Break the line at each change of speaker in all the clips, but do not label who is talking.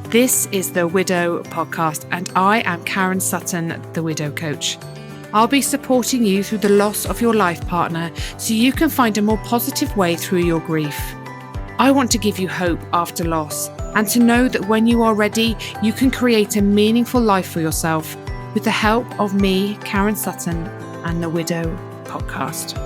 This is the Widow Podcast, and I am Karen Sutton, the Widow Coach. I'll be supporting you through the loss of your life partner so you can find a more positive way through your grief. I want to give you hope after loss and to know that when you are ready, you can create a meaningful life for yourself with the help of me, Karen Sutton, and the Widow Podcast.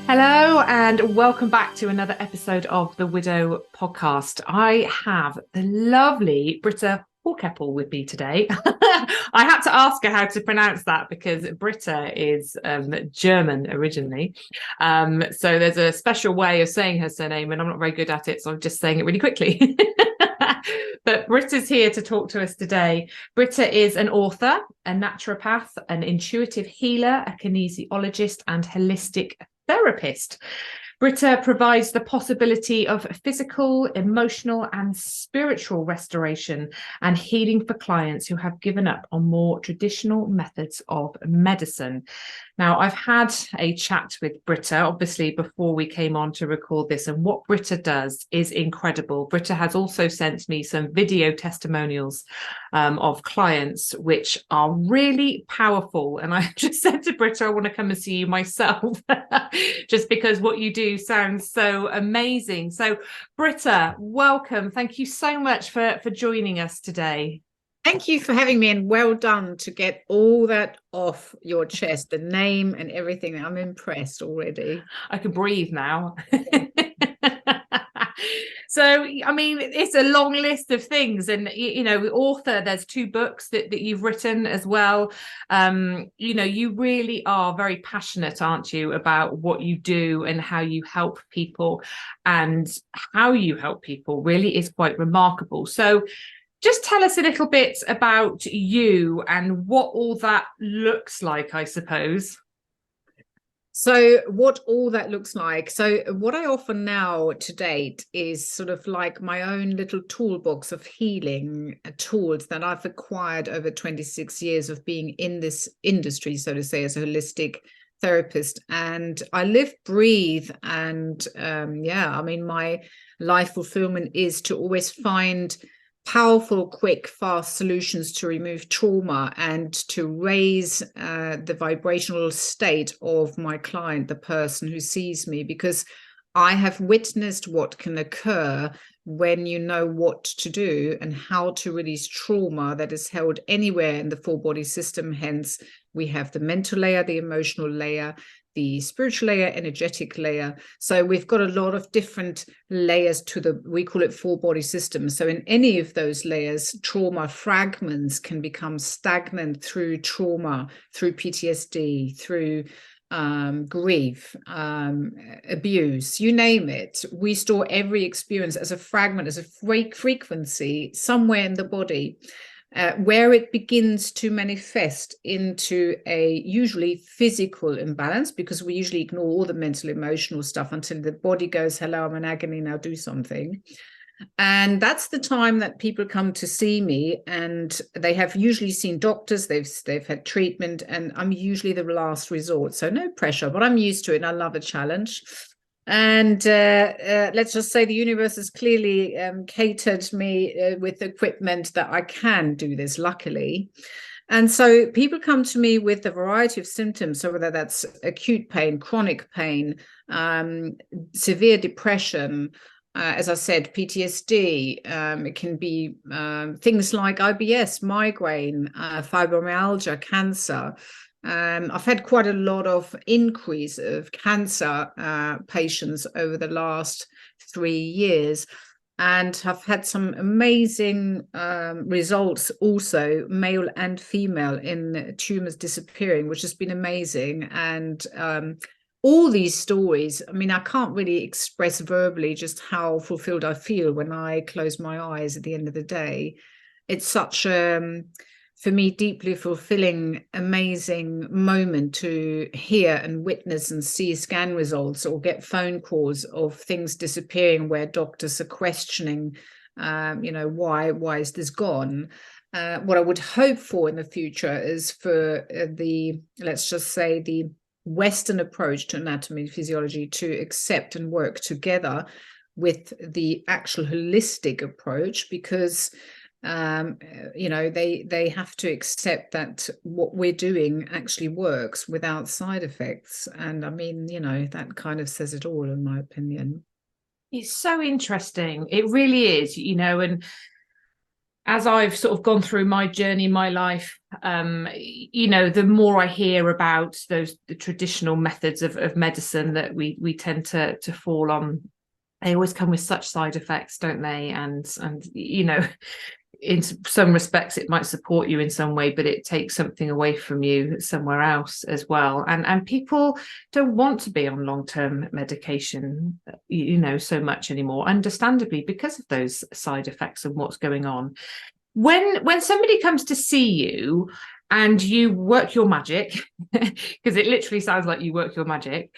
Hello and welcome back to another episode of the Widow Podcast. I have the lovely Britta Hochkeppel with me today. I had to ask her how to pronounce that because Britta is German originally. So there's a special way of saying her surname and I'm not very good at it, so I'm just saying it really quickly. But Britta's here to talk to us today. Britta is an author, a naturopath, an intuitive healer, a kinesiologist, and holistic therapist. Britta provides the possibility of physical, emotional, and spiritual restoration and healing for clients who have given up on more traditional methods of medicine. Now, I've had a chat with Britta, obviously, before we came on to record this, and what Britta does is incredible. Britta has also sent me some video testimonials of clients, which are really powerful. And I just said to Britta, I want to come and see you myself, just because what you do sounds so amazing. So, Britta, welcome. Thank you so much for joining us today.
Thank you for having me, and well done to get all that off your chest, the name and everything. I'm impressed already.
I can breathe now. So, I mean, it's a long list of things. And, you know, author, there's 2 books that you've written as well. You know, you really are very passionate, aren't you, about what you do and how you help people. And how you help people really is quite remarkable. So just tell us a little bit about you and what all that looks like, I suppose.
So what all that looks like. So what I offer now to date is sort of like my own little toolbox of healing tools that I've acquired over 26 years of being in this industry, so to say, as a holistic therapist. And I live, breathe, and I mean, my life fulfillment is to always find powerful, quick, fast solutions to remove trauma and to raise the vibrational state of my client, the person who sees me, because I have witnessed what can occur when you know what to do and how to release trauma that is held anywhere in the full body system. Hence, we have the mental layer, the emotional layer, the spiritual layer, energetic layer. So we've got a lot of different layers to we call it full body system. So in any of those layers, trauma fragments can become stagnant through trauma, through PTSD, through grief, abuse, you name it. We store every experience as a fragment, as a frequency somewhere in the body. Where it begins to manifest into a usually physical imbalance, because we usually ignore all the mental, emotional stuff until the body goes, hello, I'm in agony, now do something. And that's the time that people come to see me, and they have usually seen doctors, they've had treatment, and I'm usually the last resort. So no pressure, but I'm used to it and I love a challenge. And let's just say the universe has clearly catered me with equipment that I can do this, luckily. And so people come to me with a variety of symptoms, so whether that's acute pain, chronic pain, severe depression, as I said, PTSD, it can be things like IBS, migraine, fibromyalgia, cancer. I've had quite a lot of increase of cancer patients over the last 3 years, and have had some amazing results also, male and female, in tumors disappearing, which has been amazing. And all these stories, I mean, I can't really express verbally just how fulfilled I feel when I close my eyes at the end of the day. It's such for me, deeply fulfilling, amazing moment to hear and witness and see scan results or get phone calls of things disappearing where doctors are questioning, why is this gone? What I would hope for in the future is for let's just say the Western approach to anatomy and physiology to accept and work together with the actual holistic approach, because they have to accept that what we're doing actually works without side effects. And I mean, that kind of says it all, in my opinion.
It's so interesting. It really is, and as I've sort of gone through my journey in my life, the more I hear about the traditional methods of medicine that we tend to fall on, they always come with such side effects, don't they? And in some respects it might support you in some way, but it takes something away from you somewhere else as well. And people don't want to be on long-term medication so much anymore, understandably, because of those side effects and what's going on. When somebody comes to see you and you work your magic, because it literally sounds like you work your magic,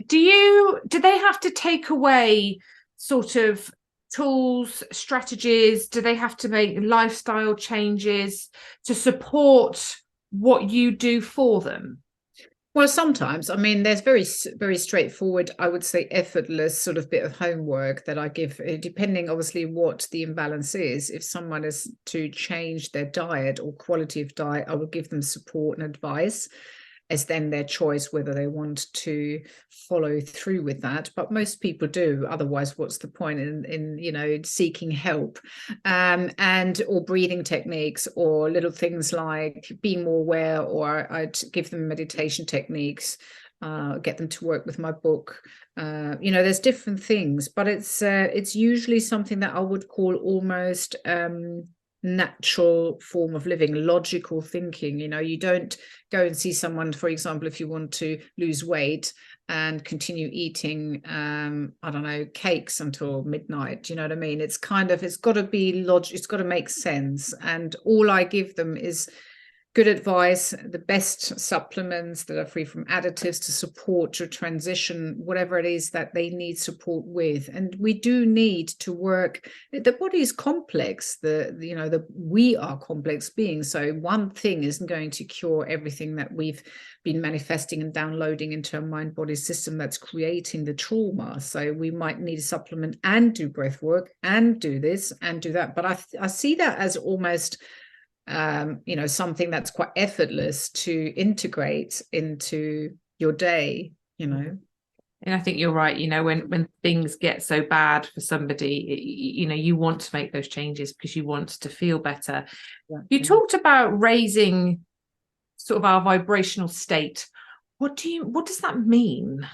do they have to take away sort of tools, strategies? Do they have to make lifestyle changes to support what you do for them?
Well, sometimes, I mean, there's very, very straightforward, I would say effortless sort of bit of homework that I give, depending obviously what the imbalance is. If someone is to change their diet or quality of diet, I will give them support and advice. It's then their choice whether they want to follow through with that. But most people do. Otherwise, what's the point in seeking help? Or breathing techniques, or little things like being more aware, or I'd give them meditation techniques, get them to work with my book. There's different things, but it's usually something that I would call almost natural form of living, logical thinking. You don't go and see someone, for example, if you want to lose weight and continue eating I don't know, cakes until midnight. Do you know what I mean? It's got to be it's got to make sense, and all I give them is good advice, the best supplements that are free from additives to support your transition, whatever it is that they need support with. And we do need to work. The body is complex. We are complex beings. So one thing isn't going to cure everything that we've been manifesting and downloading into our mind body system that's creating the trauma. So we might need a supplement and do breath work and do this and do that. But I see that as almost something that's quite effortless to integrate into your day. And
I think you're right. When things get so bad for somebody, you want to make those changes because you want to feel better. Yeah. You talked about raising sort of our vibrational state. What does that mean?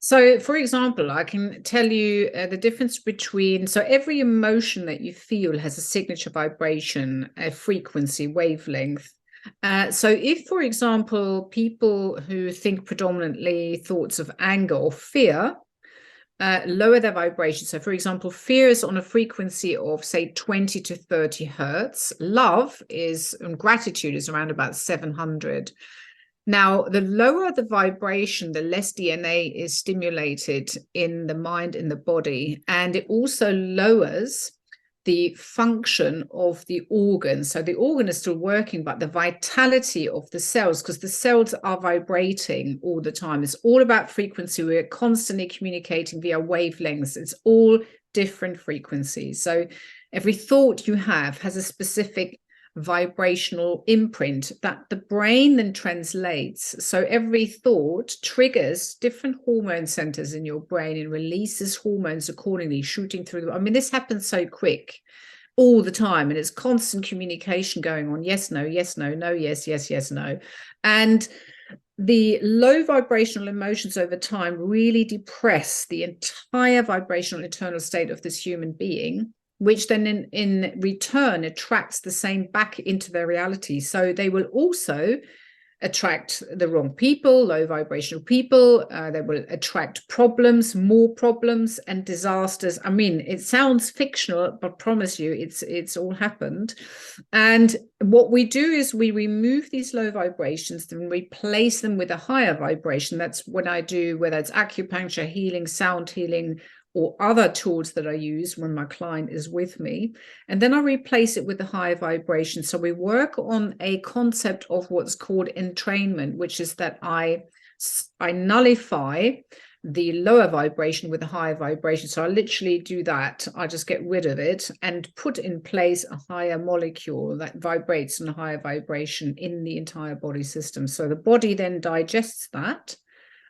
So, for example, I can tell you the difference between, so every emotion that you feel has a signature vibration, a frequency, wavelength. So if, for example, people who think predominantly thoughts of anger or fear lower their vibration. So, for example, fear is on a frequency of, say, 20 to 30 hertz. Love and gratitude is around about 700. Now, the lower the vibration, the less DNA is stimulated in the mind, in the body, and it also lowers the function of the organ. So the organ is still working, but the vitality of the cells, because the cells are vibrating all the time. It's all about frequency. We're constantly communicating via wavelengths. It's all different frequencies. So every thought you have has a specific vibrational imprint that the brain then translates. So every thought triggers different hormone centers in your brain and releases hormones accordingly, shooting through. I mean, this happens so quick all the time, and it's constant communication going on. Yes, no, yes, no, no, yes, yes, yes, no. And the low vibrational emotions over time really depress the entire vibrational internal state of this human being, which then in return attracts the same back into their reality. So they will also attract the wrong people, low vibrational people. They will attract problems, more problems and disasters. I mean, it sounds fictional, but I promise you it's all happened. And what we do is we remove these low vibrations and replace them with a higher vibration. That's what I do, whether it's acupuncture, healing, sound healing, or other tools that I use when my client is with me. And then I replace it with a higher vibration. So we work on a concept of what's called entrainment, which is that I I nullify the lower vibration with a higher vibration. So I literally do that. I just get rid of it and put in place a higher molecule that vibrates on a higher vibration in the entire body system. So the body then digests that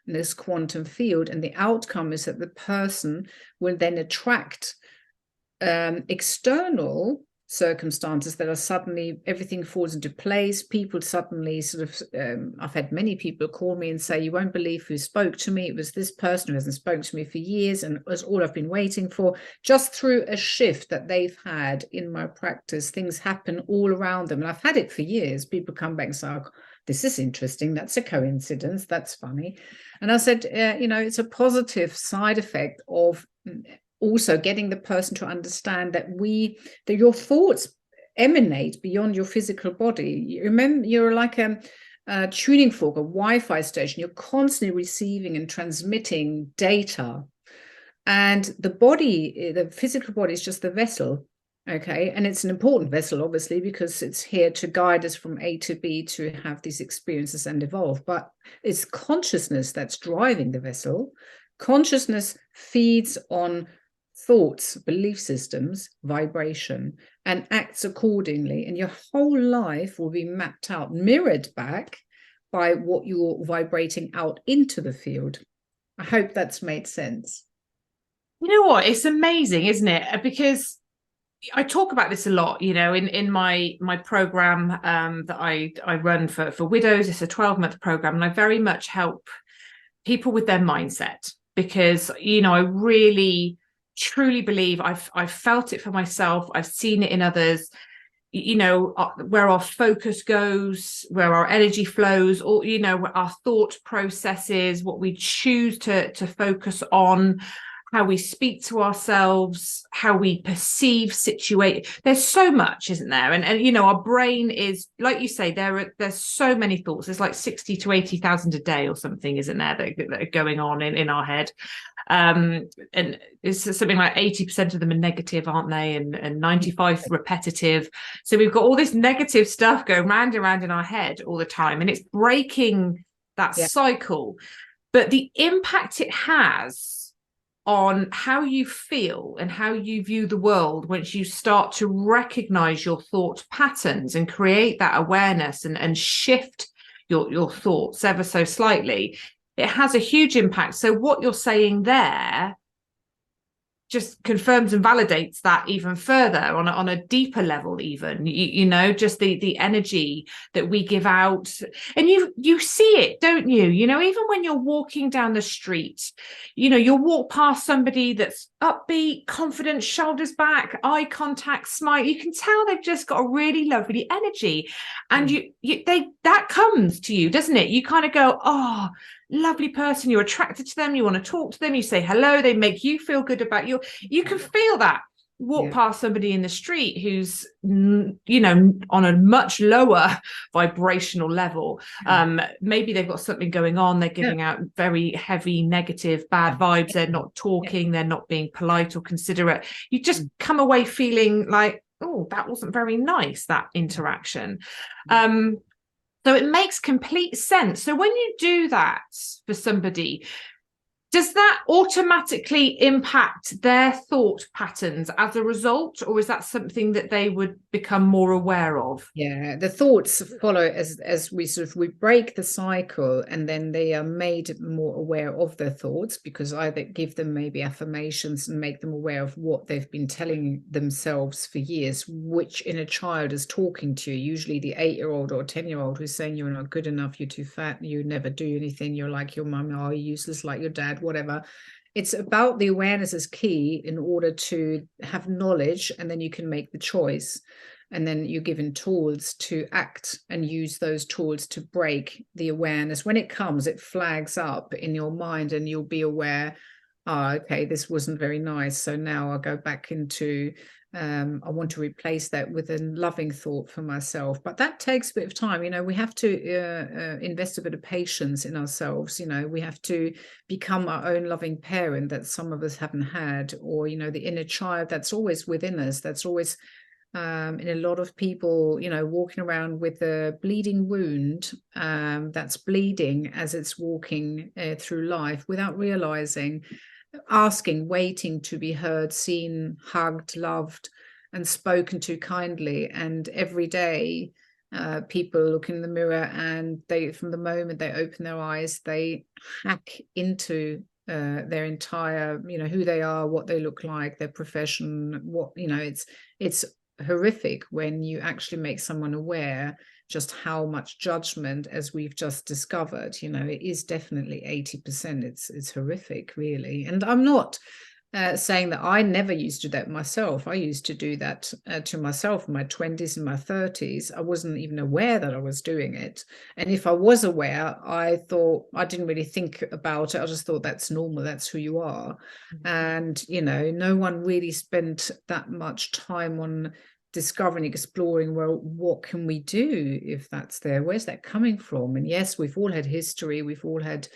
in this quantum field, and the outcome is that the person will then attract external circumstances that are suddenly, everything falls into place. People suddenly sort of, I've had many people call me and say, you won't believe who spoke to me. It was this person who hasn't spoken to me for years, and it was all I've been waiting for. Just through a shift that they've had in my practice, things happen all around them. And I've had it for years. People come back and say, oh, this is interesting. That's a coincidence. That's funny. And I said, it's a positive side effect of also getting the person to understand that your thoughts emanate beyond your physical body. You remember, you're like a tuning fork, a Wi-Fi station. You're constantly receiving and transmitting data, and the physical body is just the vessel. Okay, and it's an important vessel, obviously, because it's here to guide us from A to B to have these experiences and evolve. But it's consciousness that's driving the vessel. Consciousness feeds on thoughts, belief systems, vibration, and acts accordingly. And your whole life will be mapped out, mirrored back by what you're vibrating out into the field. I hope that's made sense.
You know what? It's amazing, isn't it? Because I talk about this a lot, in my program that I run for widows. It's a 12-month program, and I very much help people with their mindset, because I really truly believe I've felt it for myself. I've seen it in others. Where our focus goes, where our energy flows, or our thought processes, what we choose to focus on, how we speak to ourselves, how we perceive there's so much, isn't there? And our brain is, like you say, there's so many thoughts. There's like 60 to 80,000 a day or something, isn't there, that are going on in our head. And it's something like 80% of them are negative, aren't they? And 95 repetitive. So we've got all this negative stuff going round and round in our head all the time, and it's breaking that cycle. But the impact it has on how you feel and how you view the world, once you start to recognize your thought patterns and create that awareness and shift your thoughts ever so slightly, it has a huge impact. So what you're saying there just confirms and validates that even further on a deeper level, even, just the energy that we give out. And you see it, don't you? Even when you're walking down the street, you'll walk past somebody that's upbeat, confident, shoulders back, eye contact, smile. You can tell they've just got a really lovely energy, and that comes to you, doesn't it? You kind of go, oh, lovely person, you're attracted to them, you want to talk to them, you say hello, they make you feel good about you can feel that. Walk past somebody in the street who's on a much lower vibrational level, maybe they've got something going on, they're giving out very heavy, negative, bad vibes, they're not talking, they're not being polite or considerate. You just come away feeling like, oh, that wasn't very nice, that interaction. So it makes complete sense. So when you do that for somebody, does that automatically impact their thought patterns as a result, or is that something that they would become more aware of?
Yeah, the thoughts follow as we break the cycle, and then they are made more aware of their thoughts, because either give them maybe affirmations and make them aware of what they've been telling themselves for years, which inner child is talking to you, usually the 8-year-old or 10-year-old who's saying you're not good enough, you're too fat, you never do anything, you're like your mum, or you're useless like your dad, whatever. It's about the awareness is key in order to have knowledge, and then you can make the choice, and then you're given tools to act and use those tools to break the awareness. When it comes, it flags up in your mind, and you'll be aware, okay, this wasn't very nice, so now I'll go back into I want to replace that with a loving thought for myself. But that takes a bit of time. We have to invest a bit of patience in ourselves. We have to become our own loving parent that some of us haven't had, or the inner child that's always within us, that's always In a lot of people, walking around with a bleeding wound that's bleeding as it's walking through life without realizing, asking, waiting to be heard, seen, hugged, loved, and spoken to kindly. And every day, people look in the mirror, and from the moment they open their eyes, they hack into their entire, who they are, what they look like, their profession, it's horrific when you actually make someone aware just how much judgment, as we've just discovered, it is definitely 80%. It's horrific, really. And I'm not saying that I never used to do that myself. I used to do that to myself in my 20s and my 30s. I wasn't even aware that I was doing it. And if I was aware, I didn't really think about it. I just thought that's normal. That's who you are. And, no one really spent that much time on discovering, exploring, well, what can we do if that's there? Where's that coming from? And yes, we've all had history. We've all had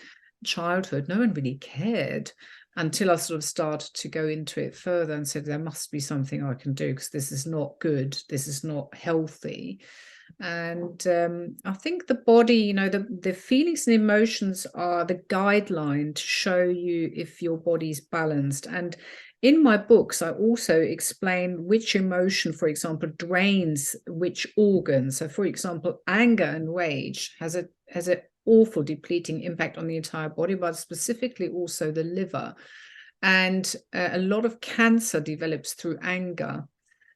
childhood. No one really cared until I sort of started to go into it further and said, there must be something I can do, because this is not good. This is not healthy. And I think the body, the feelings and emotions are the guideline to show you if your body's balanced. And in my books, I also explain which emotion, for example, drains which organ. So, for example, anger and rage has an awful depleting impact on the entire body, but specifically also the liver. And a lot of cancer develops through anger,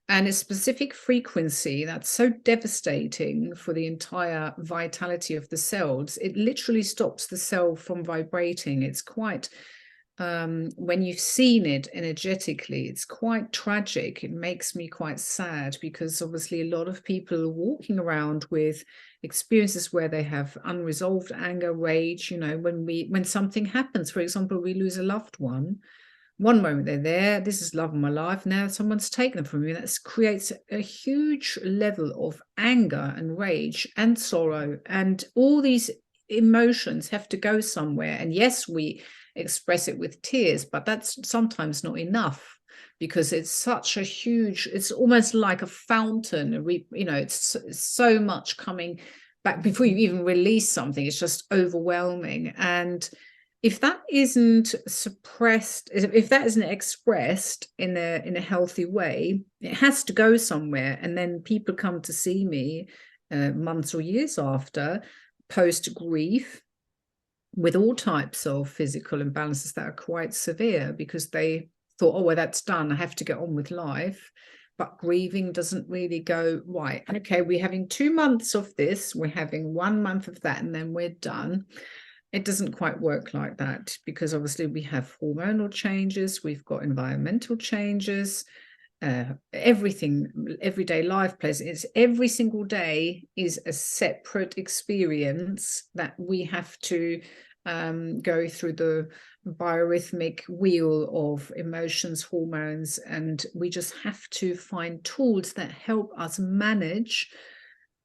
and a specific frequency that's so devastating for the entire vitality of the cells. It literally stops the cell from vibrating. It's quite, when you've seen it energetically, it's quite tragic. It makes me quite sad, because obviously a lot of people are walking around with experiences where they have unresolved anger, rage. When something happens, for example, we lose a loved one. One moment they're there, this is love of my life, now someone's taken them from me. That creates a huge level of anger and rage and sorrow, and all these emotions have to go somewhere. And yes, we express it with tears, but that's sometimes not enough, because it's such a huge, it's almost like a fountain, it's so much coming back before you even release something. It's just overwhelming. And if that isn't suppressed, if that isn't expressed in a healthy way, it has to go somewhere. And then people come to see me months or years after, post grief, with all types of physical imbalances that are quite severe, because they thought, oh, well, that's done, I have to get on with life. But grieving doesn't really go, right, okay, we're having 2 months of this, we're having 1 month of that, and then we're done. It doesn't quite work like that, because obviously we have hormonal changes, we've got environmental changes, everything, everyday life plays. It's every single day is a separate experience that we have to go through the biorhythmic wheel of emotions, hormones, and we just have to find tools that help us manage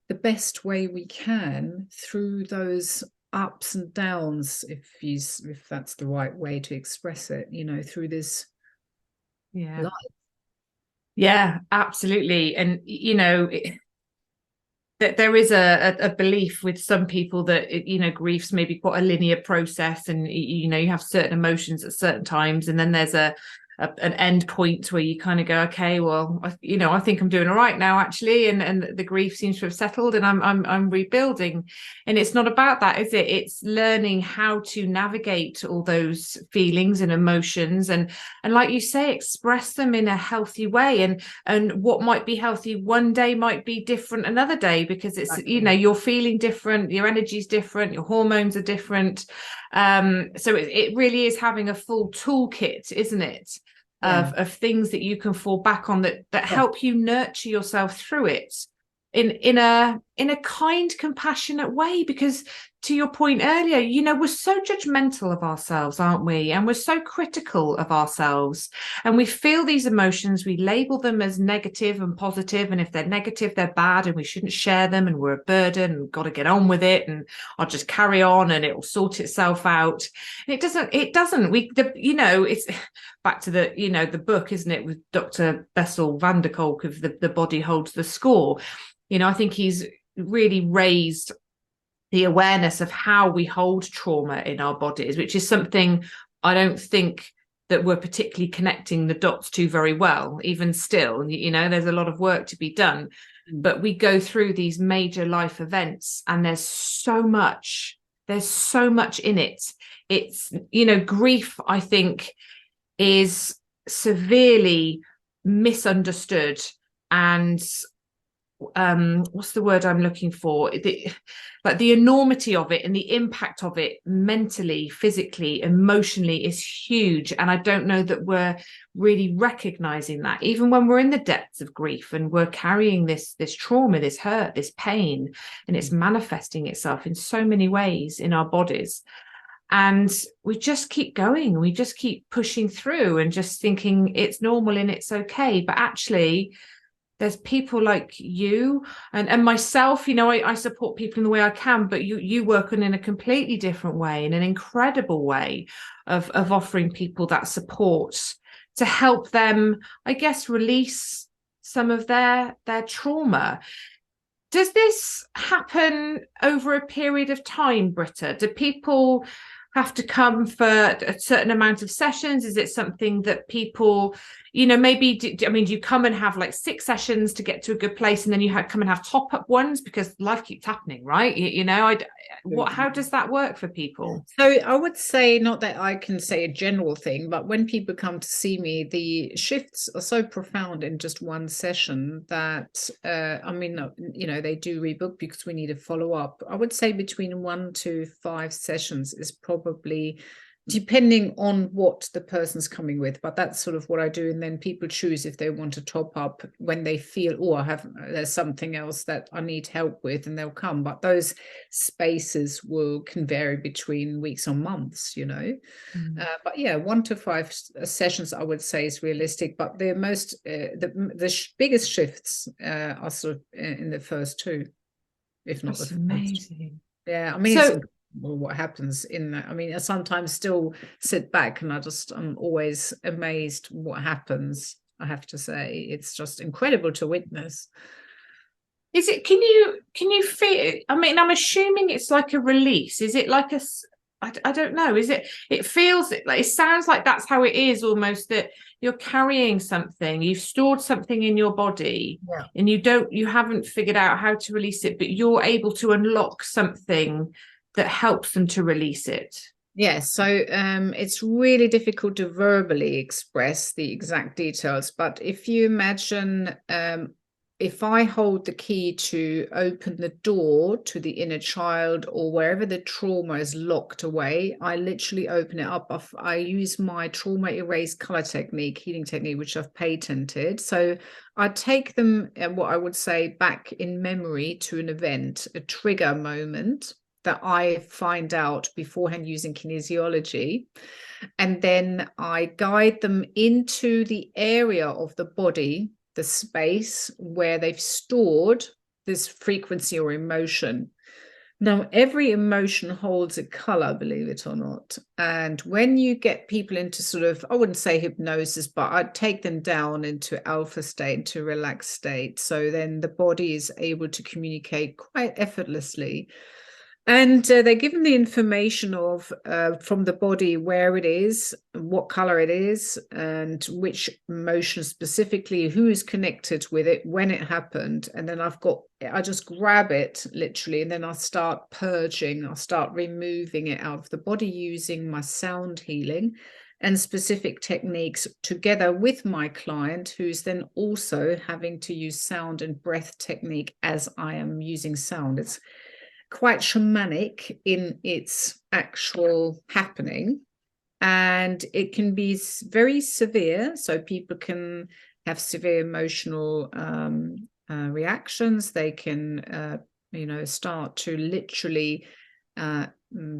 the best way we can through those ups and downs, if that's the right way to express it, through this life.
Yeah, absolutely. And that there is a belief with some people that grief's maybe quite a linear process, and you have certain emotions at certain times, and then there's an end point where you kind of go, okay, well, I think I'm doing all right now, actually, and the grief seems to have settled, and I'm rebuilding. And it's not about that, is it? It's learning how to navigate all those feelings and emotions, and like you say, express them in a healthy way. And what might be healthy one day might be different another day, because it's exactly. You're feeling different, your energy's different, your hormones are different. So it really is having a full toolkit, isn't it? Of things that you can fall back on that help you nurture yourself through it in a in a kind, compassionate way, because to your point earlier, you know, we're so judgmental of ourselves, aren't we? And we're so critical of ourselves, and we feel these emotions, we label them as negative and positive, and if they're negative, they're bad and we shouldn't share them, and we're a burden and got to get on with it, and I'll just carry on and it will sort itself out. And it doesn't you know, it's back to the, you know, the book, isn't it, with Dr. Bessel van der Kolk of the Body Holds the Score. You know, I think he's really raised the awareness of how we hold trauma in our bodies, which is something I don't think that we're particularly connecting the dots to very well, even still. You know, there's a lot of work to be done, but we go through these major life events and there's so much in it. It's, you know, grief, I think, is severely misunderstood, and what's the word I'm looking for, like the enormity of it and the impact of it mentally, physically, emotionally is huge. And I don't know that we're really recognizing that, even when we're in the depths of grief and we're carrying this trauma, this hurt, this pain, and it's manifesting itself in so many ways in our bodies. And we just keep going, we just keep pushing through and just thinking it's normal and it's okay. But actually, there's people like you and myself, you know, I support people in the way I can, but you work in a completely different way, in an incredible way of offering people that support to help them, I guess, release some of their trauma. Does this happen over a period of time, Britta? Do people have to come for a certain amount of sessions? Is it something that people, you know, maybe do you come and have like 6 sessions to get to a good place, and then you come and have top-up ones because life keeps happening, right? You know, how does that work for people?
So I would say, not that I can say a general thing, but when people come to see me, the shifts are so profound in just one session that, I mean, you know, they do rebook because we need a follow-up. I would say between 1 to 5 sessions is probably, depending on what the person's coming with, but that's sort of what I do. And then people choose if they want to top up when they feel, oh, there's something else that I need help with, and they'll come. But those spaces can vary between weeks or months, you know. But yeah, 1 to 5 sessions I would say is realistic. But the biggest shifts are sort of in the first 2, if not
That's
the
amazing.
first. Yeah, I mean,
So
what happens in that. I mean, I sometimes still sit back and I'm always amazed what happens. I have to say, it's just incredible to witness.
is it, can you feel, I mean, I'm assuming it's like a release. Is it like I don't know, is it feels like, it sounds like that's how it is, almost, that you're carrying something, you've stored something in your body,
Yeah.
and you haven't figured out how to release it, but you're able to unlock something that helps them to release it.
Yeah, so it's really difficult to verbally express the exact details, but if you imagine, if I hold the key to open the door to the inner child or wherever the trauma is locked away, I literally open it up. I use my trauma erase color technique, healing technique, which I've patented. So I take them, what I would say, back in memory to an event, a trigger moment that I find out beforehand using kinesiology. And then I guide them into the area of the body, the space where they've stored this frequency or emotion. Now, every emotion holds a color, believe it or not. And when you get people into sort of, I wouldn't say hypnosis, but I'd take them down into alpha state, into relaxed state. So then the body is able to communicate quite effortlessly. And they're given the information of from the body where it is, what color it is, and which emotion specifically, who is connected with it, when it happened. And then I just grab it literally, and then I start purging, I start removing it out of the body using my sound healing and specific techniques together with my client, who's then also having to use sound and breath technique as I am using sound. It's quite shamanic in its actual happening, and it can be very severe, so people can have severe emotional reactions. They can start to literally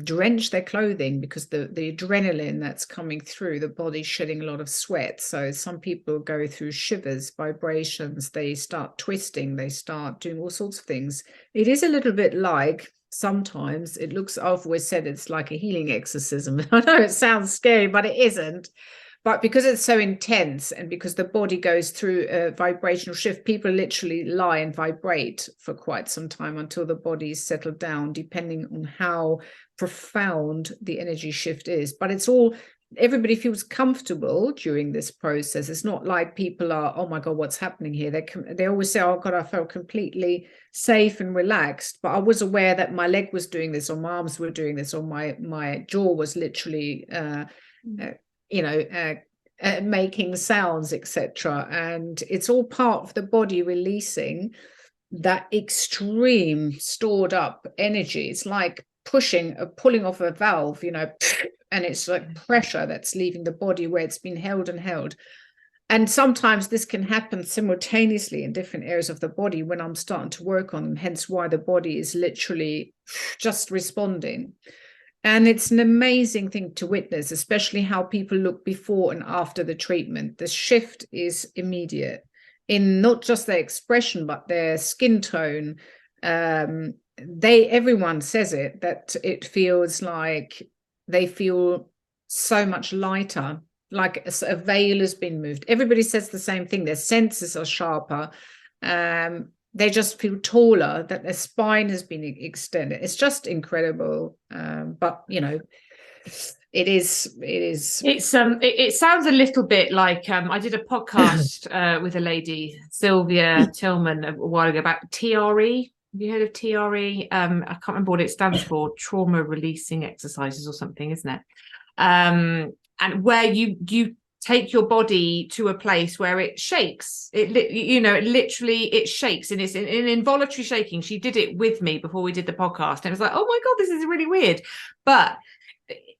drench their clothing, because the adrenaline that's coming through the body, shedding a lot of sweat. So some people go through shivers, vibrations, they start twisting, they start doing all sorts of things. It is a little bit like, sometimes it looks, I've always said it's like a healing exorcism. I know it sounds scary, but it isn't. But because it's so intense, and because the body goes through a vibrational shift, people literally lie and vibrate for quite some time until the body is settled down, depending on how profound the energy shift is. But it's all, everybody feels comfortable during this process. It's not like people are, oh my God, what's happening here? They always say, oh God, I felt completely safe and relaxed, but I was aware that my leg was doing this, or my arms were doing this, or my jaw was literally making sounds, etc. And it's all part of the body releasing that extreme stored up energy. It's like pulling off a valve, and it's like pressure that's leaving the body where it's been held and held. And sometimes this can happen simultaneously in different areas of the body when I'm starting to work on them, hence why the body is literally just responding. And it's an amazing thing to witness, especially how people look before and after the treatment. The shift is immediate in not just their expression, but their skin tone. Everyone says it, that it feels like they feel so much lighter, like a veil has been moved. Everybody says the same thing. Their senses are sharper. They just feel taller, that their spine has been extended. It's just incredible. But it
sounds a little bit like I did a podcast with a lady, Sylvia Tillman, a while ago about TRE. Have you heard of TRE? I can't remember what it stands for. Trauma releasing exercises or something, isn't it? And where you take your body to a place where it shakes. It literally shakes, and it's an involuntary shaking. She did it with me before we did the podcast, and it was like, oh my God, this is really weird, but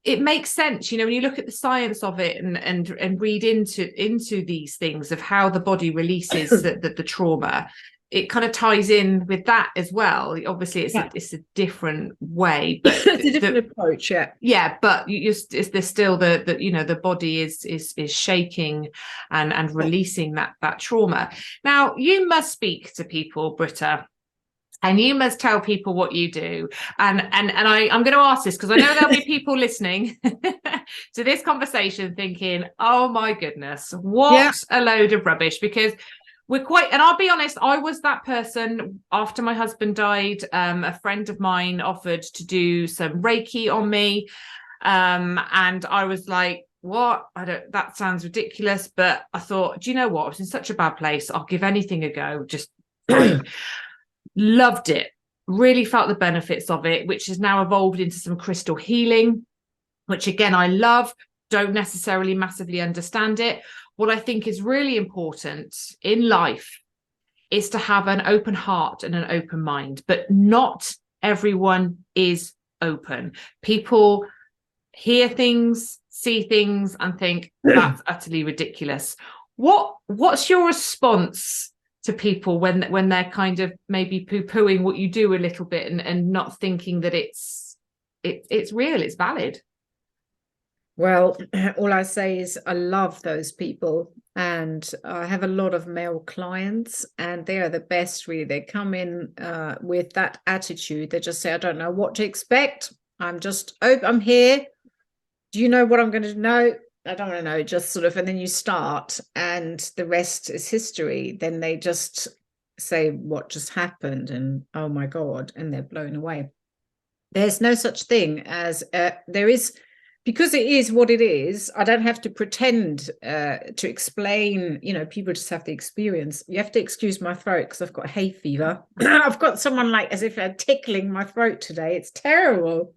it makes sense, when you look at the science of it and read into these things of how the body releases the trauma. It kind of ties in with that as well. Obviously, it's a different way, but
it's a different approach.
Yeah, but there's still the body is shaking and releasing that trauma. Now, you must speak to people, Britta, and you must tell people what you do. And I'm going to ask this because I know there'll be people listening to this conversation thinking, oh my goodness, what a load of rubbish, because and I'll be honest, I was that person after my husband died. A friend of mine offered to do some Reiki on me. And I was like, what? That sounds ridiculous. But I thought, do you know what? I was in such a bad place. I'll give anything a go. Just loved it. Really felt the benefits of it, which has now evolved into some crystal healing, which again, I love. Don't necessarily massively understand it. What I think is really important in life is to have an open heart and an open mind, but not everyone is open. People hear things, see things, and think that's utterly ridiculous. What's your response to people when they're kind of maybe poo-pooing what you do a little bit and not thinking that it's real, it's valid?
Well, all I say is I love those people, and I have a lot of male clients, and they are the best, really. They come in with that attitude. They just say, I don't know what to expect. I'm here. Do you know what I'm going to know? I don't want to know, just sort of, and then you start and the rest is history. Then they just say, what just happened? And oh my God, and they're blown away. There's no such thing as there is. Because it is what it is, I don't have to pretend to explain, people just have the experience. You have to excuse my throat because I've got hay fever. I've got someone like as if they're tickling my throat today. It's terrible.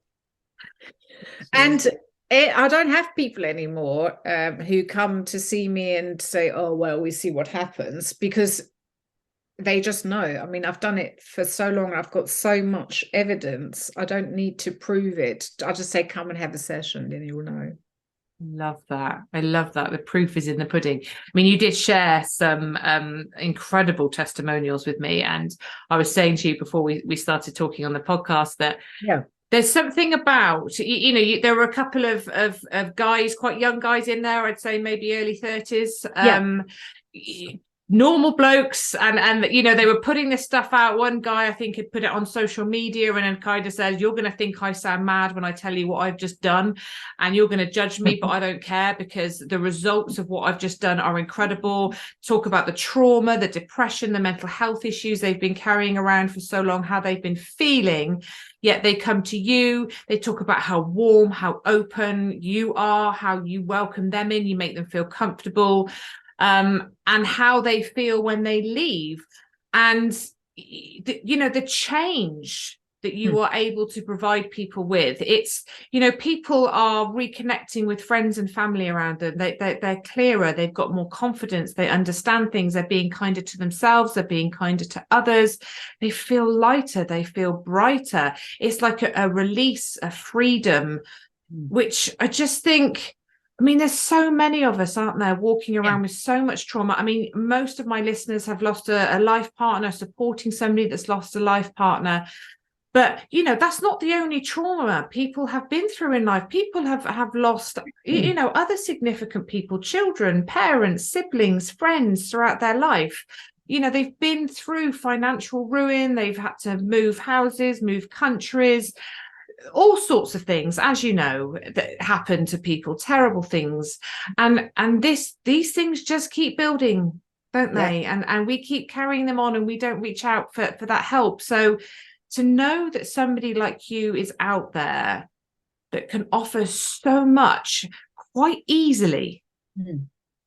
And I don't have people anymore who come to see me and say, oh, well, we see what happens, because they just know. I mean, I've done it for so long. I've got so much evidence. I don't need to prove it. I just say, come and have a session, then you'll know.
Love that. I love that. The proof is in the pudding. I mean, you did share some incredible testimonials with me. And I was saying to you before we started talking on the podcast that
Yeah.
there's something about, there were a couple of guys, quite young guys in there, I'd say maybe early 30s.
Yeah.
Normal blokes, and they were putting this stuff out. One guy I think had put it on social media and then kind of says, you're going to think I sound mad when I tell you what I've just done, and you're going to judge me, but I don't care because the results of what I've just done are incredible. Talk about the trauma, the depression, the mental health issues they've been carrying around for so long, how they've been feeling, yet they come to you. They talk about how warm, how open you are, how you welcome them in, you make them feel comfortable, and how they feel when they leave, and the change that you are able to provide people with. It's, people are reconnecting with friends and family around them. They're clearer, they've got more confidence, they understand things, they're being kinder to themselves, they're being kinder to others, they feel lighter, they feel brighter. It's like a release, a freedom, which I just think, I mean, there's so many of us, aren't there, walking around with so much trauma. I mean, most of my listeners have lost a life partner, supporting somebody that's lost a life partner. But, that's not the only trauma people have been through in life. People have lost, other significant people, children, parents, siblings, friends throughout their life. They've been through financial ruin. They've had to move houses, move countries, all sorts of things, as you know, that happen to people, terrible things, and these things just keep building, don't they? And we keep carrying them on, and we don't reach out for that help. So to know that somebody like you is out there that can offer so much quite easily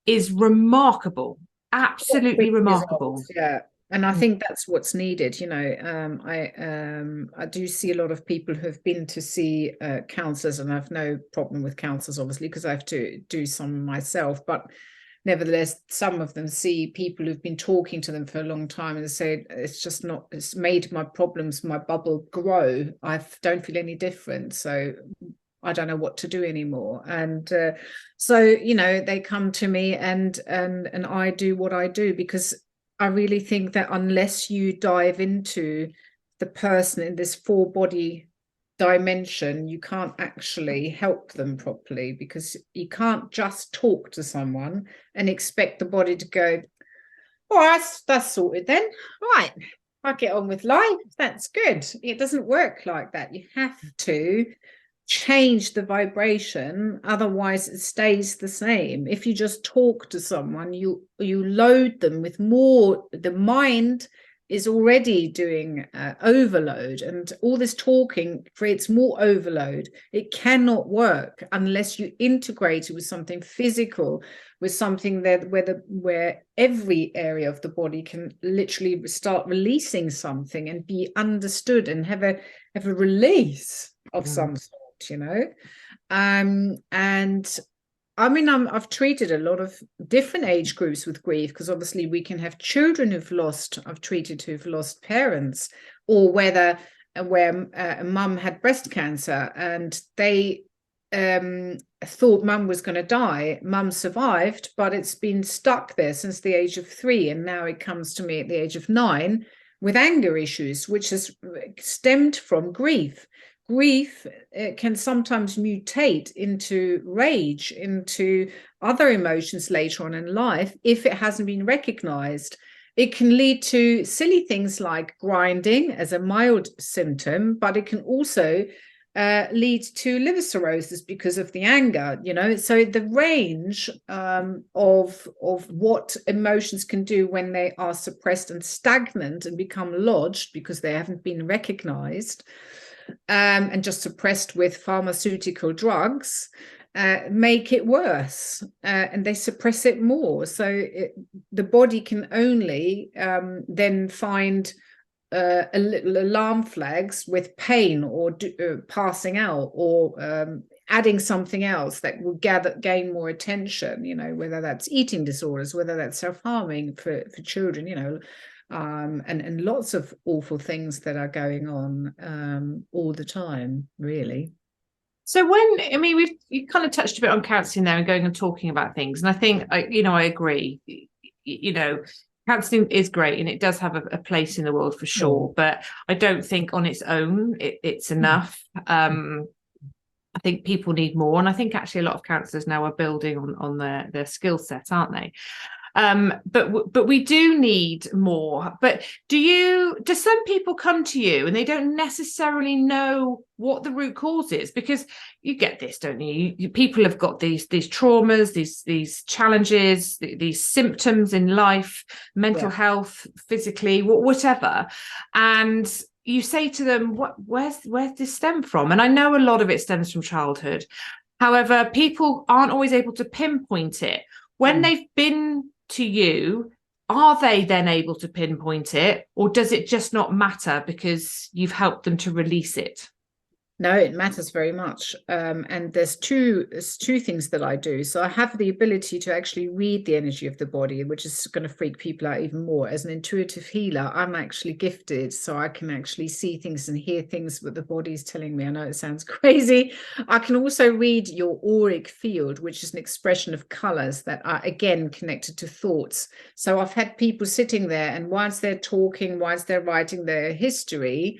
is remarkable, absolutely remarkable.
Results, yeah. And I think that's what's needed. I do see a lot of people who have been to see counselors, and I've no problem with counselors, obviously, because I have to do some myself. But nevertheless, some of them see people who've been talking to them for a long time and they say, it's made my problems, my bubble grow. I don't feel any different. So I don't know what to do anymore. And so, they come to me and I do what I do, because I really think that unless you dive into the person in this 4-body dimension, you can't actually help them properly, because you can't just talk to someone and expect the body to go, oh, that's sorted then. Right, I'll get on with life. That's good. It doesn't work like that. You have to change the vibration, otherwise it stays the same. If you just talk to someone, you load them with more. The mind is already doing overload, and all this talking creates more overload. It cannot work unless you integrate it with something physical, with something that where every area of the body can literally start releasing something and be understood and have a release of some sort. And I mean, I've treated a lot of different age groups with grief, because obviously we can have children who've lost parents, or where a mum had breast cancer and they thought mum was going to die. Mum survived, but it's been stuck there since the age of 3, and now it comes to me at the age of 9 with anger issues, which has stemmed from grief. Grief can sometimes mutate into rage, into other emotions later on in life if it hasn't been recognized. It can lead to silly things like grinding as a mild symptom, but it can also lead to liver cirrhosis because of the anger. So the range of what emotions can do when they are suppressed and stagnant and become lodged because they haven't been recognized, and just suppressed with pharmaceutical drugs, make it worse, and they suppress it more. So the body can only then find a little alarm flags with pain, or passing out, or adding something else that will gain more attention, whether that's eating disorders, whether that's self-harming for children, and lots of awful things that are going on all the time, really.
So you kind of touched a bit on counselling there and going and talking about things. And I think, I agree, counselling is great and it does have a place in the world for sure. But I don't think on its own, it's enough. I think people need more. And I think actually a lot of counsellors now are building on their skill set, aren't they? But we do need more. But do some people come to you and they don't necessarily know what the root cause is? Because you get this, don't you? People have got these traumas, these challenges, these symptoms in life, mental health, physically, whatever. And you say to them, where's this stem from? And I know a lot of it stems from childhood. However, people aren't always able to pinpoint it. When they've been to you, are they then able to pinpoint it, or does it just not matter because you've helped them to release it?
No, it matters very much. And there's two things that I do. So I have the ability to actually read the energy of the body, which is going to freak people out even more. As an intuitive healer, I'm actually gifted, so I can actually see things and hear things what the body is telling me. I know it sounds crazy. I can also read your auric field, which is an expression of colors that are, again, connected to thoughts. So I've had people sitting there, and whilst they're talking, whilst they're writing their history,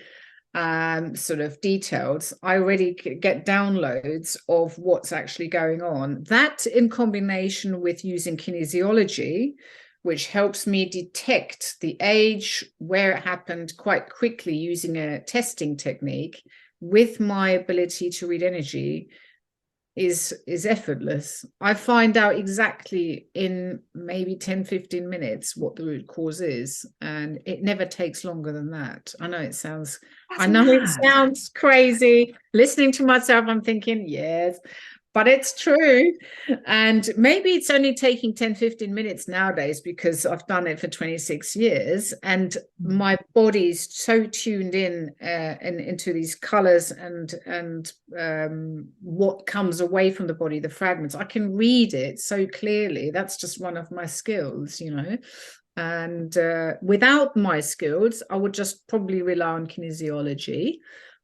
sort of details, I already get downloads of what's actually going on. That, in combination with using kinesiology, which helps me detect the age, where it happened quite quickly using a testing technique, with my ability to read energy, is effortless. I find out exactly in maybe 10-15 minutes what the root cause is, and it never takes longer than that. I know it sounds crazy. Listening to myself, I'm thinking, yes, but it's true. And maybe it's only taking 10-15 minutes nowadays because I've done it for 26 years and my body's so tuned in into these colors and what comes away from the body, the fragments. I can read it so clearly. That's just one of my skills, And without my skills, I would just probably rely on kinesiology.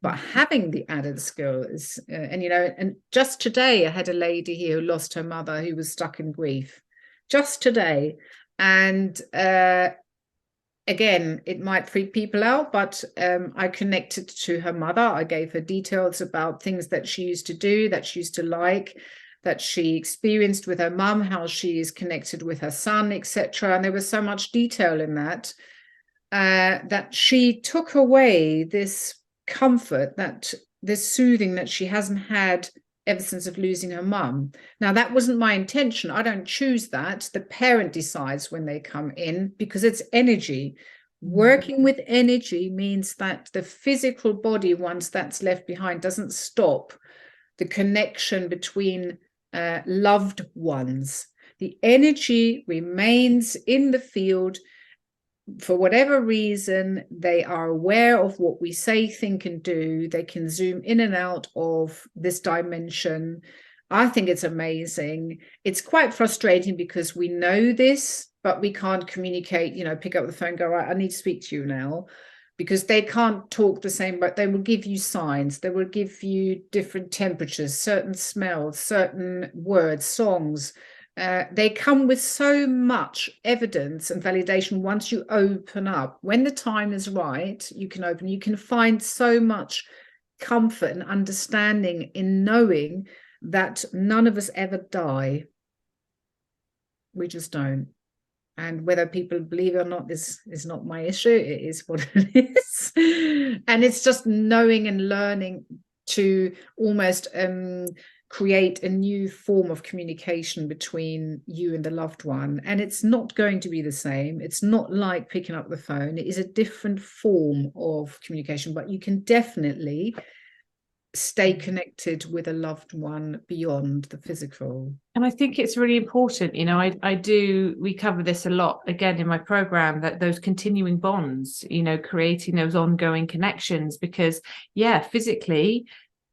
But having the added skill is, and just today I had a lady here who lost her mother, who was stuck in grief. Just today. And again, it might freak people out, but I connected to her mother. I gave her details about things that she used to do, that she used to like, that she experienced with her mum, how she is connected with her son, etc. And there was so much detail in that, that she took away this comfort, that this soothing that she hasn't had ever since of losing her mum. Now, that wasn't my intention. I don't choose that. The parent decides when they come in because it's energy. Working with energy means that the physical body, once that's left behind, doesn't stop the connection between loved ones. The energy remains in the field. For whatever reason, they are aware of what we say, think, and do. They can zoom in and out of this dimension. I think it's amazing. It's quite frustrating because we know this, but we can't communicate, pick up the phone, go, right, I need to speak to you now, because they can't talk the same, but they will give you signs. They will give you different temperatures, certain smells, certain words, songs. They come with so much evidence and validation once you open up. When the time is right, you can open. You can find so much comfort and understanding in knowing that none of us ever die. We just don't. And whether people believe it or not is not my issue. It is what it is. And it's just knowing and learning to almost create a new form of communication between you and the loved one. And it's not going to be the same. It's not like picking up the phone. It is a different form of communication, but you can definitely stay connected with a loved one beyond the physical.
And I think it's really important, we cover this a lot again in my program, that those continuing bonds, creating those ongoing connections, because physically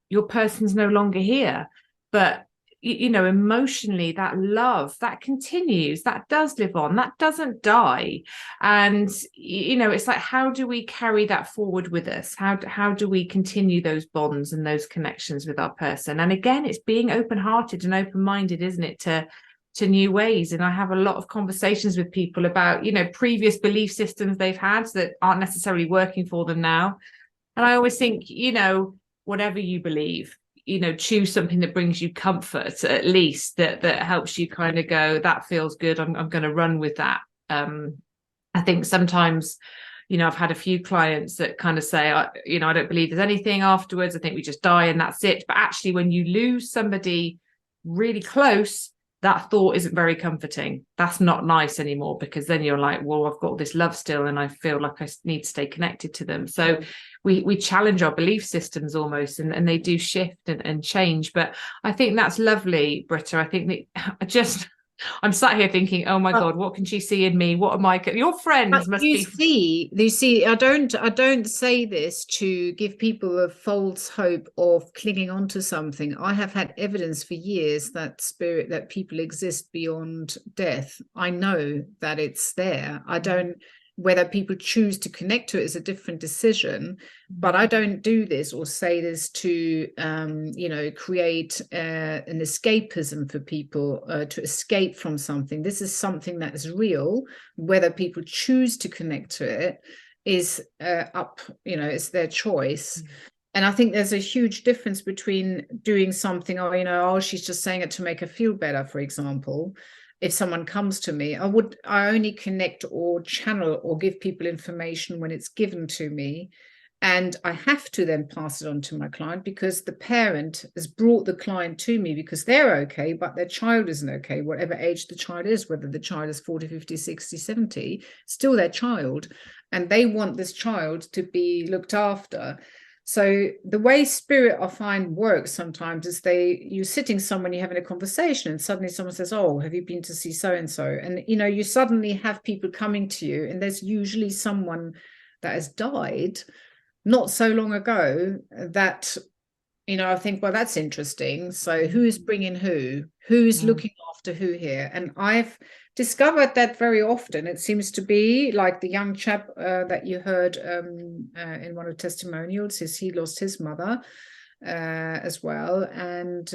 your person's no longer here, but emotionally, that love that continues, that does live on, that doesn't die. And it's like, how do we carry that forward with us? How do we continue those bonds and those connections with our person? And again, it's being open-hearted and open-minded, isn't it, to new ways. And I have a lot of conversations with people about previous belief systems they've had that aren't necessarily working for them now. And I always think, whatever you believe, choose something that brings you comfort, at least that helps you kind of go, that feels good, I'm going to run with that. I think sometimes, I've had a few clients that kind of say, I don't believe there's anything afterwards, I think we just die and that's it. But actually, when you lose somebody really close, that thought isn't very comforting. That's not nice anymore, because then you're like, well, I've got this love still and I feel like I need to stay connected to them. So we challenge our belief systems almost, and they do shift and change. But I think that's lovely, Britta. I think that I'm sat here thinking, oh my God, what can she see in me? What am I? Your friends must be.
You see, I don't say this to give people a false hope of clinging onto something. I have had evidence for years that people exist beyond death. I know that it's there. I don't. Whether people choose to connect to it is a different decision, but I don't do this or say this to, create an escapism for people to escape from something. This is something that is real. Whether people choose to connect to it is it's their choice. And I think there's a huge difference between doing something, she's just saying it to make her feel better, for example. If someone comes to me, I only connect or channel or give people information when it's given to me. And I have to then pass it on to my client, because the parent has brought the client to me because they're okay, but their child isn't okay, whatever age the child is, whether the child is 40, 50, 60, 70, still their child. And they want this child to be looked after. So the way spirit, I find, works sometimes is you're sitting somewhere, you're having a conversation, and suddenly someone says, oh, have you been to see so-and-so? And, you suddenly have people coming to you, and there's usually someone that has died not so long ago that, I think, well, that's interesting. So who's bringing who's looking after who here? And I've discovered that very often it seems to be like the young chap that you heard in one of the testimonials, he lost his mother as well, and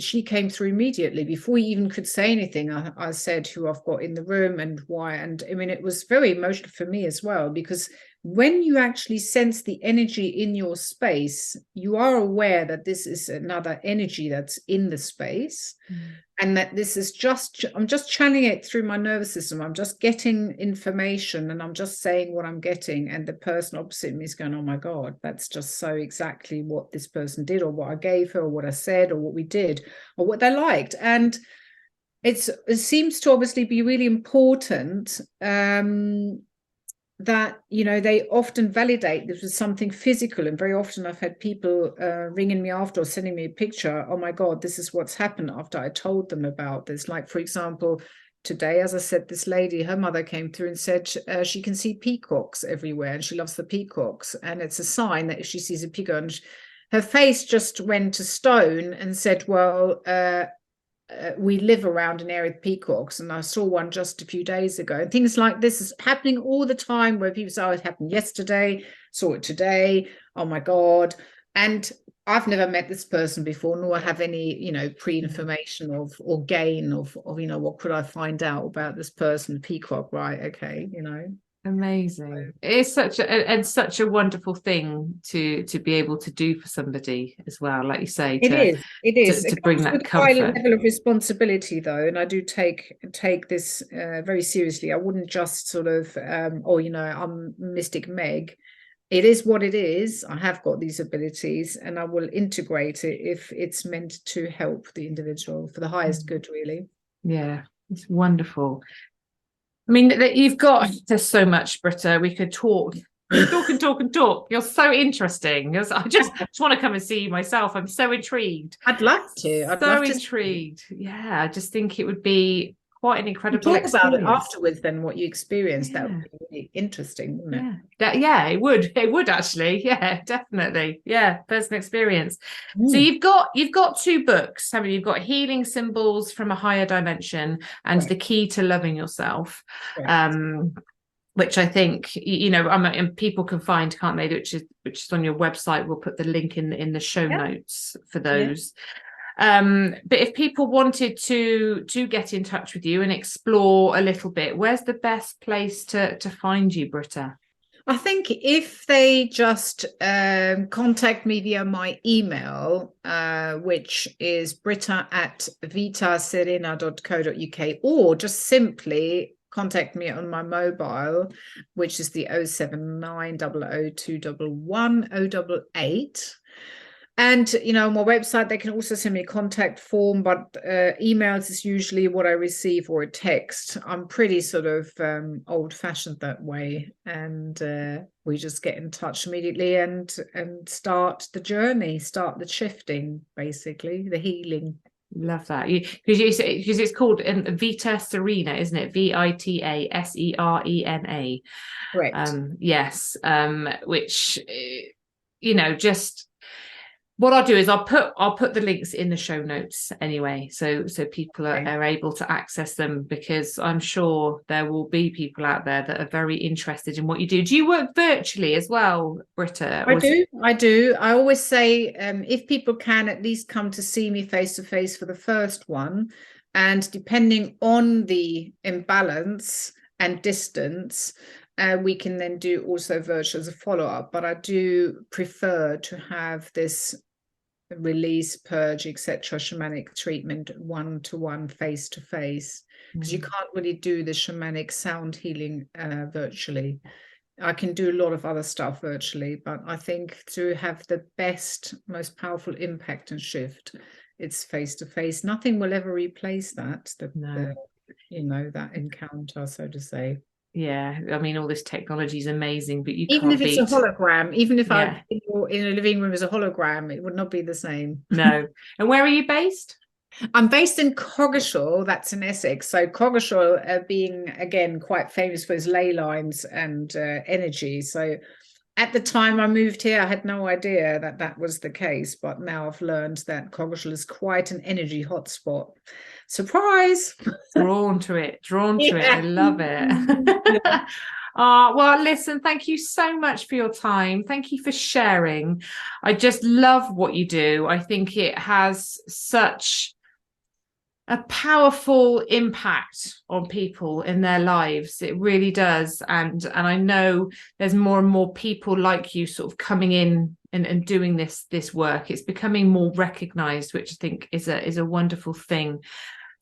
she came through immediately before he even could say anything. I said who I've got in the room and why, and I mean, it was very emotional for me as well, because when you actually sense the energy in your space, you are aware that this is another energy that's in the space. And that this is I'm just channeling it through my nervous system. I'm just getting information and I'm just saying what I'm getting. And the person opposite me is going, oh my God, that's just so exactly what this person did, or what I gave her, or what I said, or what we did, or what they liked. And it seems to obviously be really important that, they often validate this with something physical. And very often I've had people ringing me after or sending me a picture. Oh my God, this is what's happened after I told them about this. Like, for example, today, as I said, this lady, her mother came through and said she can see peacocks everywhere and she loves the peacocks. And it's a sign that if she sees a peacock, and her face just went to stone and said, well, we live around an area of peacocks, and I saw one just a few days ago. And things like this is happening all the time, where people say, oh, it happened yesterday, saw it today, oh my God. And I've never met this person before, nor have any, pre-information or gain of, what could I find out about this person, peacock, right? Okay,
Amazing. It's such a wonderful thing to be able to do for somebody as well, like you say.
It is
to bring that comfort.
Quite a level of responsibility, though, and I do take this very seriously. I wouldn't just sort of I'm Mystic Meg. It is what it is. I have got these abilities, and I will integrate it if it's meant to help the individual for the highest good, really.
Yeah, it's wonderful. I mean, there's so much, Britta. We could talk and talk. You're so interesting. I just want to come and see you myself. I'm so intrigued.
I'd love to.
Intrigued. Yeah, I just think it would be quite an incredible
Talk
experience.
about it afterwards then, what you experienced. That would be really interesting, wouldn't it?
It would actually. Yeah, definitely. Yeah, personal experience. So
Mm.
you've got 2 books. I mean, you've got Healing Symbols from a Higher Dimension and The Key to Loving Yourself. Which I think, and people can find, can't they, which is on your website. We'll put the link in the show notes for those. But if people wanted to get in touch with you and explore a little bit, where's the best place to find you, Britta?
I think if they just contact me via my email, which is britta@vitaserena.co.uk, or just simply contact me on my mobile, which is the 079 00211 088. And, on my website, they can also send me a contact form, but emails is usually what I receive, or a text. I'm pretty sort of old-fashioned that way. And we just get in touch immediately and start the journey, start the shifting, basically, the healing.
Love that. Because it's called Vita Serena, isn't it? VITASERENA.
Correct.
Yes. Which, just... What I'll do is I'll put the links in the show notes anyway, so people are able to access them, because I'm sure there will be people out there that are very interested in what you do. Do you work virtually as well, Britta?
I do. I always say if people can at least come to see me face to face for the first one, and depending on the imbalance and distance, we can then do also virtual as a follow-up. But I do prefer to have this release, purge, etc., shamanic treatment one-to-one, face-to-face, because you can't really do the shamanic sound healing virtually. I can do a lot of other stuff virtually, but I think to have the best, most powerful impact and shift, it's face-to-face. Nothing will ever replace that, that encounter, so to say.
Yeah, I mean, all this technology is amazing, but
even if it's a hologram, even if
I'm
in a living room as a hologram, it would not be the same.
No. And where are you based?
I'm based in Coggeshall, that's in Essex. So Coggeshall being, again, quite famous for its ley lines and energy. So at the time I moved here, I had no idea that was the case. But now I've learned that Coggeshall is quite an energy hotspot. Surprise!
Drawn to it. I love it. Well, listen, thank you so much for your time. Thank you for sharing. I just love what you do. I think it has such a powerful impact on people in their lives. It really does. And I know there's more and more people like you sort of coming in and doing this work. It's becoming more recognized, which I think is a wonderful thing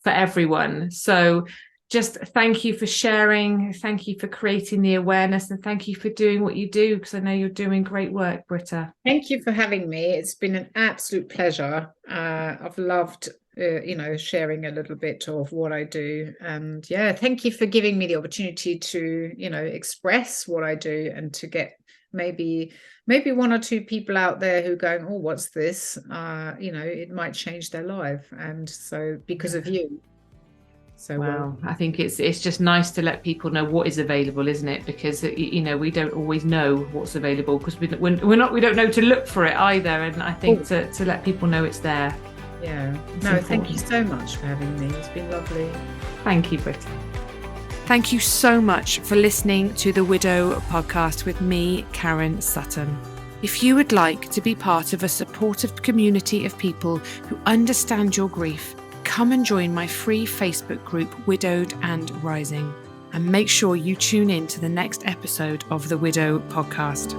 for everyone. So just thank you for sharing. Thank you for creating the awareness, and thank you for doing what you do, because I know you're doing great work, Britta.
Thank you for having me. It's been an absolute pleasure. I've loved sharing a little bit of what I do, and thank you for giving me the opportunity to express what I do, and to get maybe 1 or 2 people out there who are going, oh, what's this? It might change their life, and so because of you. So
I think it's just nice to let people know what is available, isn't it? Because we don't always know what's available, because we don't know to look for it either. And I think to let people know it's there.
Yeah. Thank you so much for having me. It's been lovely.
Thank you, Britta. Thank you so much for listening to the Widow podcast with me, Karen Sutton. If you would like to be part of a supportive community of people who understand your grief, come and join my free Facebook group, Widowed and Rising. And make sure you tune in to the next episode of the Widow podcast.